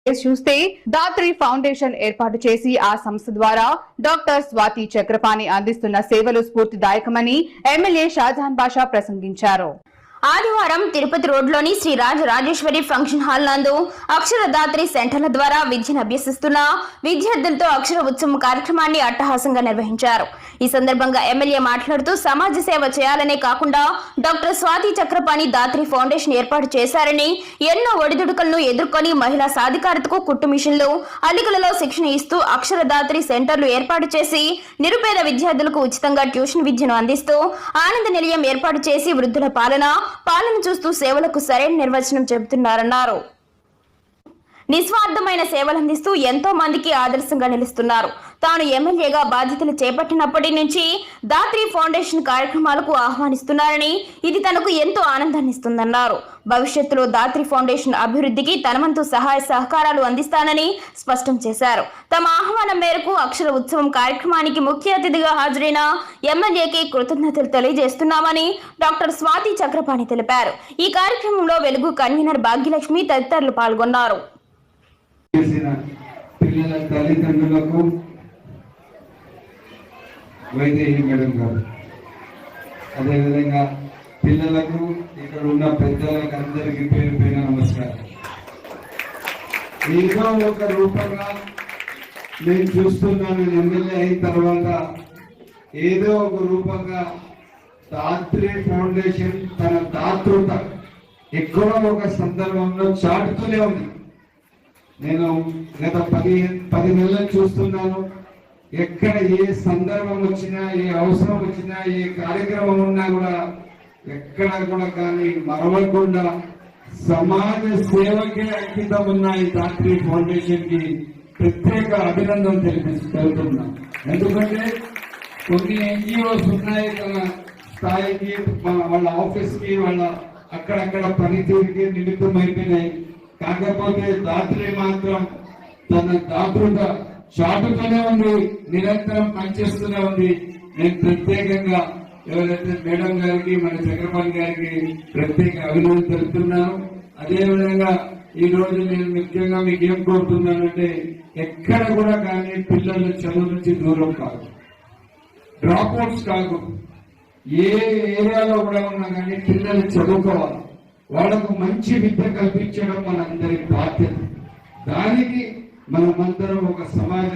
చూస్తే దాత్రి ఫౌండేషన్ ఏర్పాటు చేసి ఆ సంస్థ ద్వారా డాక్టర్ స్వాతి చక్రపాణి అందిస్తున్న సేవలు స్ఫూర్తిదాయకమని ఎమ్మెల్యే షాజహాన్ బాషా ప్రసంగించారు. ఆదివారం తిరుపతి రోడ్లోని శ్రీ రాజరాజేశ్వరి ఫంక్షన్ హాల్ నందు అక్షరదాత్రి సెంటర్ల ద్వారా విద్యను అభ్యసిస్తున్న విద్యార్థులతో అక్షర ఉత్సవం కార్యక్రమాన్ని అట్టహాసంగా నిర్వహించారు. ఈ సందర్భంగా ఎమ్మెల్యే మాట్లాడుతూ సమాజ సేవ చేయాలనే కాకుండా డాక్టర్ స్వాతి చక్రపాణి దాత్రి ఫౌండేషన్ ఏర్పాటు చేశారని, ఎన్నో ఒడిదుడుకులను ఎదుర్కొని మహిళా సాధికారతకు కుట్టు మిషన్లు, అల్లికలలో శిక్షణ ఇస్తూ అక్షరదాత్రి సెంటర్లు ఏర్పాటు చేసి నిరుపేద విద్యార్థులకు ఉచితంగా ట్యూషన్ విద్యను అందిస్తూ ఆనంద నిలయం ఏర్పాటు చేసి వృద్ధుల పాలన చూస్తూ సేవలకు సరైన నిర్వచనం చెబుతున్నారన్నారు. నిస్వార్థమైన సేవలందిస్తూ ఎంతో మందికి ఆదర్శంగా నిలుస్తున్నారు. తాను ఎమ్మెల్యేగా బాధ్యతలు చేపట్టినప్పటి నుంచి దాత్రి ఫౌండేషన్ కార్యక్రమాలకు ఆహ్వానిస్తున్నారని, ఇది తనకు ఎంతో ఆనందాన్ని ఇస్తుందన్నారు. భవిష్యత్తులో దాత్రి ఫౌండేషన్ అభివృద్ధికి తనవంతు సహాయ సహకారాలు అందిస్తానని స్పష్టం చేశారు. తమ ఆహ్వానం మేరకు అక్షర ఉత్సవం కార్యక్రమానికి ముఖ్య అతిథిగా హాజరైన ఎమ్మెల్యేకి కృతజ్ఞతలు తెలియజేస్తున్నామని డాక్టర్ స్వాతి చక్రపాణి తెలిపారు. ఈ కార్యక్రమంలో వెలుగు కన్వీనర్ భాగ్యలక్ష్మి తదితరులు పాల్గొన్నారు. పిల్లల తల్లిదండ్రులకు, వైదేహి మేడం గారు, అదేవిధంగా పిల్లలకు, ఇక్కడ ఉన్న పెద్దలకు అందరికీ పేరు పేరు నమస్కారం. ఏదో ఒక రూపంగా నేను చూస్తున్నాను, ఎమ్మెల్యే అయిన తర్వాత ఏదో ఒక రూపంగా దాత్రి ఫౌండేషన్ తన దాతృత ఎక్కడో ఒక సందర్భంలో చాటుతూనే ఉంది. నేను గత 10 నెలలు చూస్తున్నాను. ఎక్కడ ఏ సందర్భం వచ్చినా, ఏ అవసరం వచ్చినా, ఏ కార్యక్రమం ఉన్నా కూడా ఎక్కడ కూడా కానీ మరవకుండా సమాజ సేవకే అంకితం ఉన్న ఈ దాత్రి ఫౌండేషన్ కి ప్రత్యేక అభినందన తెలుపుతున్నా. ఎందుకంటే కొన్ని ఎన్జిఓస్ ఉన్నాయి, తన స్థాయికి, వాళ్ళ ఆఫీస్ కి, వాళ్ళ అక్కడక్కడ పనితీరుకి నిమిత్తం అయిపోయినాయి. కాకపోతే దాత్రి మాత్రం తన దాతృత చాటుతూనే ఉంది, నిరంతరం పనిచేస్తూనే ఉంది. నేను ప్రత్యేకంగా ఎవరైతే మేడం గారికి, మన చక్రపాణి గారికి ప్రత్యేక అభినందన తెలుపుతున్నాను. అదేవిధంగా ఈ రోజు నేను ముఖ్యంగా మీకు ఏం కోరుతున్నానంటే, ఎక్కడ కూడా కానీ పిల్లలు చదువు నుంచి దూరం కాదు, డ్రాప్ అవుట్స్ కాదు. ఏ ఏరియాలో కూడా ఉన్నా కానీ పిల్లలు చదువుకోవాలి, వాళ్ళకు మంచి విద్య కల్పించడం మనందరి బాధ్యత. దానికి మనమందరం ఒక సమాజ